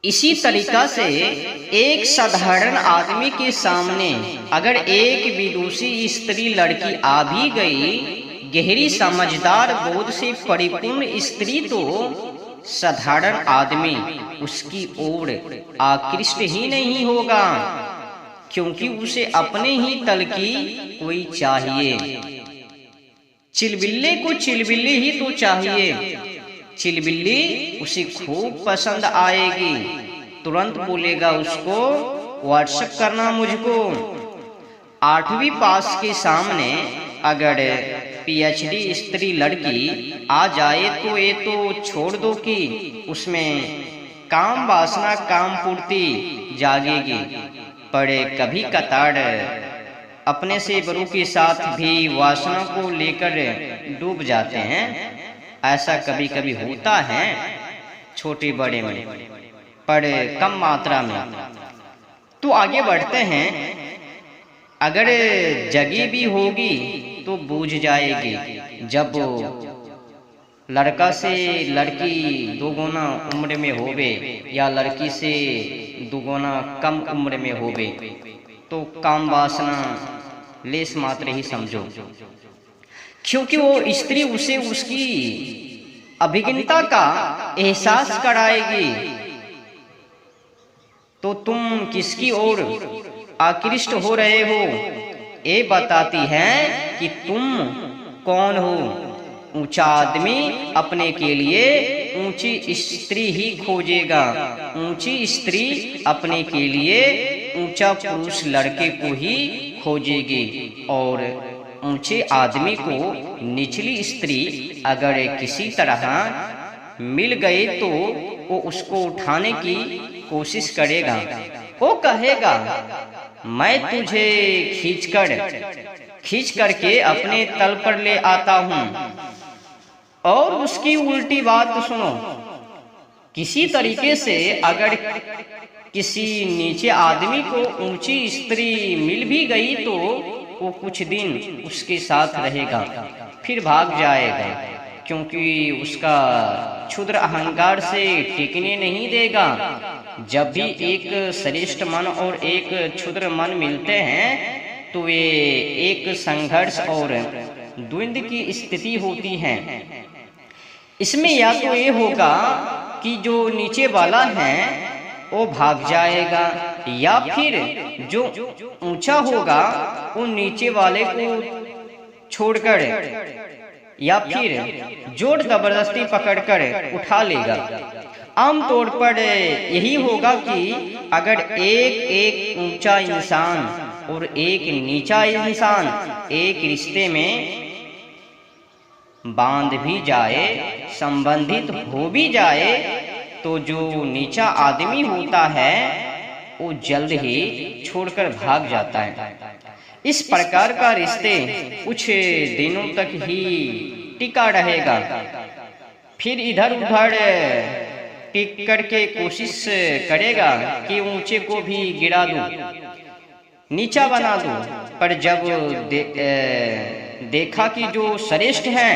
इसी तरीका से एक साधारण आदमी के सामने अगर एक विदुषी स्त्री लड़की आ भी गई, गहरी समझदार बोध से परिपूर्ण स्त्री, तो साधारण आदमी उसकी ओर आकृष्ट ही नहीं होगा, क्योंकि उसे अपने ही तल की कोई चाहिए। चिलबिल्ले को चिलबिल्ली ही तो चाहिए। चिलबिल्ली उसे खूब पसंद आएगी, तुरंत बोलेगा उसको व्हाट्सएप करना मुझको। 8वीं पास के सामने अगर पीएचडी स्त्री लड़की आ जाए तो ये तो छोड़ दो कि उसमें काम वासना काम पूर्ति जागेगी, पर कभी कतार अपने से बड़ों के साथ भी वासना को लेकर डूब जाते हैं। ऐसा कभी कभी होता है छोटे बड़े में, पर कम मात्रा में। तो आगे बढ़ते हैं। अगर जगी भी होगी तो बूझ जाएगी। जब लड़का से लड़की दोगुना उम्र में होवे या लड़की से दोगुना कम उम्र में होवे, तो काम वासना लेस मात्र ही समझो, क्योंकि वो स्त्री उसे उसकी अभिज्ञता का एहसास कराएगी। तो तुम किसकी ओर आकृष्ट हो रहे हो, ये बताती है कि तुम कौन हो। ऊंचा आदमी अपने के लिए ऊंची स्त्री ही खोजेगा, ऊंची स्त्री अपने के लिए ऊंचा पुरुष लड़के को ही खोजेगी, और ऊंचे आदमी को निचली स्त्री अगर किसी तरह मिल गए तो वो उसको उठाने की कोशिश करेगा। वो कहेगा मैं तुझे खींच करके अपने तल पर ले आता हूं। और उसकी उल्टी बात सुनो, किसी तरीके से अगर किसी नीचे आदमी को ऊंची स्त्री मिल भी गई तो वो कुछ दिन उसके साथ रहेगा, फिर भाग जाएगा, क्योंकि उसका क्षुद्र अहंकार से टिकने नहीं देगा। जब भी एक श्रेष्ठ मन और एक क्षुद्र मन मिलते हैं तो वे एक संघर्ष और द्वंद्व की स्थिति होती है। इसमें या तो ये होगा कि जो नीचे वाला है वो भाग जाएगा, या फिर जो ऊंचा होगा वो नीचे वाले को छोड़कर या फिर जोर जबरदस्ती पकड़कर उठा लेगा। आमतौर पर यही होगा कि अगर एक ऊंचा इंसान और एक नीचा इंसान एक रिश्ते में बांध भी जाए, संबंधित हो भी जाए, तो जो नीचा आदमी होता है वो जल्द ही छोड़कर भाग जाता है। इस प्रकार का रिश्ते कुछ दिनों तक ही टिका रहेगा, फिर इधर उधर टिक करके कोशिश करेगा कि ऊंचे को भी गिरा दूं, नीचा बना दूं। पर जब देखा कि जो श्रेष्ठ है,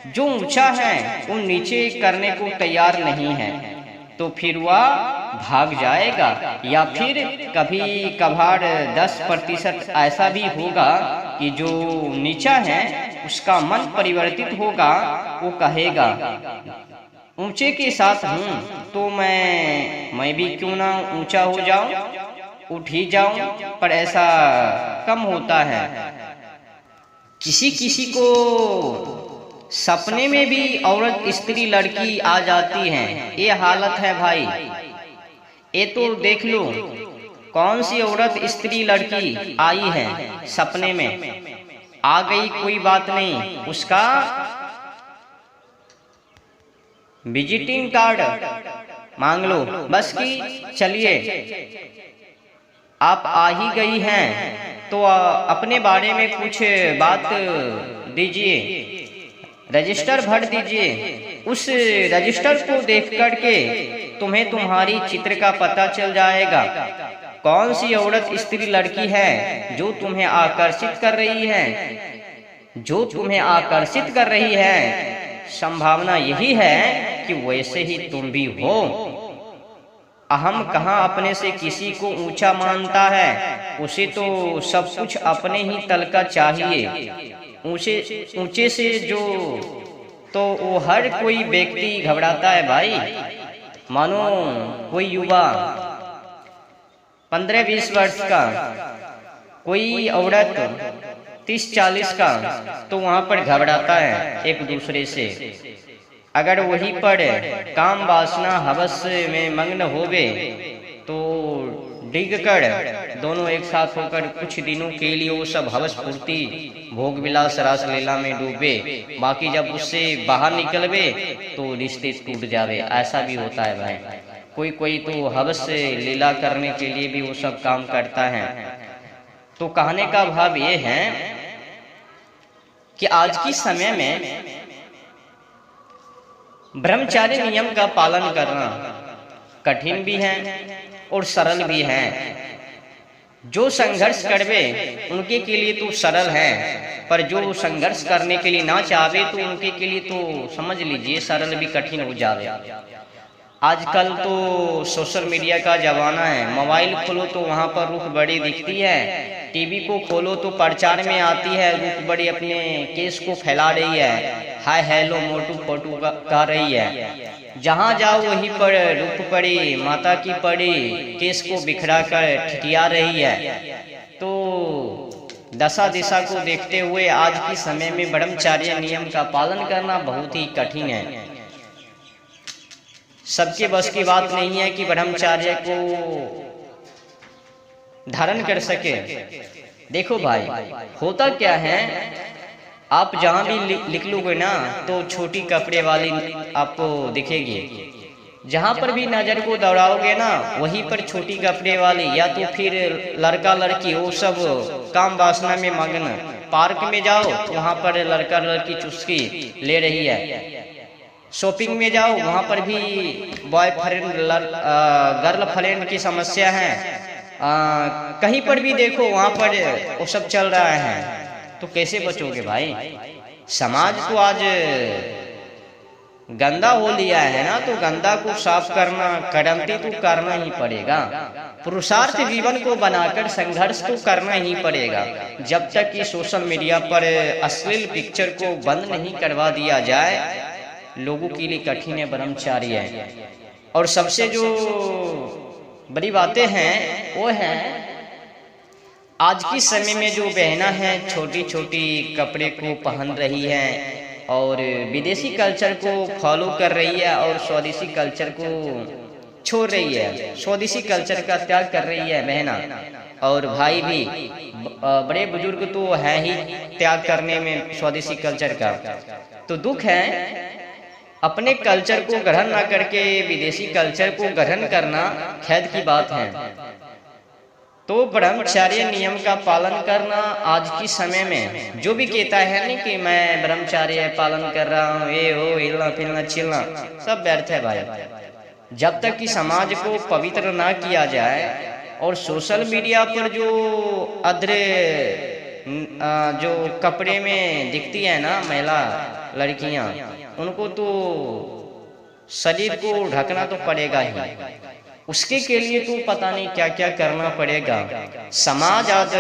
जो ऊंचा है, वो नीचे करने को तैयार नहीं है, तो फिर वह भाग जाएगा। या फिर कभी कभार 10% ऐसा भी होगा कि जो नीचा है उसका मन परिवर्तित होगा, वो कहेगा ऊंचे के साथ हूँ तो मैं भी क्यों ना ऊंचा हो जाऊं, उठ ही जाऊं। पर ऐसा कम होता है। किसी किसी को सपने में भी औरत स्त्री लड़की आ जाती है। ये हालत है भाई। ये तो देख लो कौन सी औरत स्त्री लड़की आई है सपने में। आ गई कोई बात नहीं, उसका विजिटिंग कार्ड मांग लो बस कि चलिए आप आ ही गई हैं तो अपने बारे में कुछ बात दीजिए, रजिस्टर भर दीजिए। उस रजिस्टर को देख करके तुम्हें तुम्हारी चित्र का पता चल जाएगा। कौन सी औरत स्त्री लड़की है जो तुम्हें आकर्षित कर रही है, जो तुम्हें आकर्षित कर रही है। संभावना यही है कि वैसे ही तुम भी हो। अहम कहाँ अपने से किसी को ऊंचा मानता है, उसे तो सब कुछ अपने ही तल का चाहिए। ऊंचे ऊंचे से जो तो वो हर कोई व्यक्ति घबराता है भाई। मानो कोई युवा 15-20 वर्ष का, कोई औरत 30-40 का, तो वहां पर घबराता है एक दूसरे से। अगर वहीं पर काम वासना हवस में मग्न होवे तो डिग कर दोनों एक साथ होकर कुछ दिनों के लिए वो सब हवस पूर्ति भोग विलास रास लीला में डूबे, बाकी जब उससे बाहर निकलवे तो रिश्ते टूट जावे। ऐसा भी होता है भाई। कोई कोई तो हवस से लीला करने के लिए भी वो सब काम करता है। तो कहने का भाव ये है कि आज की समय में ब्रह्मचार्य नियम का पालन करना कठिन भी है और सरल भी है। जो संघर्ष करवे उनके के लिए तो सरल है, पर जो संघर्ष करने के लिए ना चाहे तो उनके के लिए तो समझ लीजिए सरल भी कठिन हो जावे। आजकल तो सोशल मीडिया का जमाना है। मोबाइल खोलो तो वहां पर रुख बड़ी दिखती है, टीवी को खोलो तो प्रचार में आती है, रुख बड़ी अपने केस को फैला रही है, हाय हेलो मोटू फोटू कर रही है। जहां जाओ वहीं पर रुख पड़ी माता की पड़ी केस को बिखरा कर ठिठिया रही है। तो दशा दिशा को देखते हुए आज के समय में ब्रह्मचार्य नियम का पालन करना बहुत ही कठिन है। सबके बस की बात नहीं है कि ब्रह्मचार्य को धारण कर सके। देखो भाई, होता क्या है, आप जहां भी लिख लोगे ना तो छोटी कपड़े वाली आपको दिखेगी। जहां पर भी नजर को दौड़ाओगे ना वहीं पर छोटी कपड़े वाली, या तो फिर लड़का लड़की वो सब काम वासना में मग्न। पार्क में जाओ वहां पर लड़का लड़की चुस्की ले रही है। शॉपिंग में जाओ वहां पर भी बॉयफ्रेंड गर्ल फ्रेंड की समस्या है। कहीं पर भी देखो वहां पर वो सब चल रहा है। तो कैसे बचोगे भाई? समाज तो आज गंदा हो लिया है ना, तो गंदा को साफ करना क्रांति तो करना ही पड़ेगा। पुरुषार्थ जीवन को बनाकर संघर्ष तो करना ही पड़ेगा। जब तक कि सोशल मीडिया पर अश्लील पिक्चर को बंद नहीं करवा दिया जाए, लोगों के लिए कठिन है ब्रह्मचार्य है। और सबसे जो बड़ी बातें हैं वो है आज की समय में जो बहना है छोटी छोटी कपड़े को पहन रही है और विदेशी कल्चर को फॉलो कर रही है और स्वदेशी कल्चर को छोड़ रही है, स्वदेशी कल्चर का त्याग कर रही है बहना। और भाई भी बड़े बुजुर्ग तो है ही त्याग करने में स्वदेशी कल्चर का। तो दुख है, अपने कल्चर को ग्रहण न करके विदेशी कल्चर को ग्रहण करना खेद की बात है। तो ब्रह्मचार्य नियम का पालन करना आज की समय में जो भी कहता है नहीं कि मैं ब्रह्मचार्य पालन कर रहा हूँ, ये हो हिलना फिरना चिलना, सब व्यर्थ है भाई। जब तक कि समाज को पवित्र ना किया जाए और सोशल मीडिया पर जो अद्रे जो कपड़े में दिखती है ना महिला लड़कियां, उनको तो शरीर को ढकना तो पड़ेगा ही। उसके के लिए तो पता नहीं क्या क्या करना पड़ेगा। समाज आज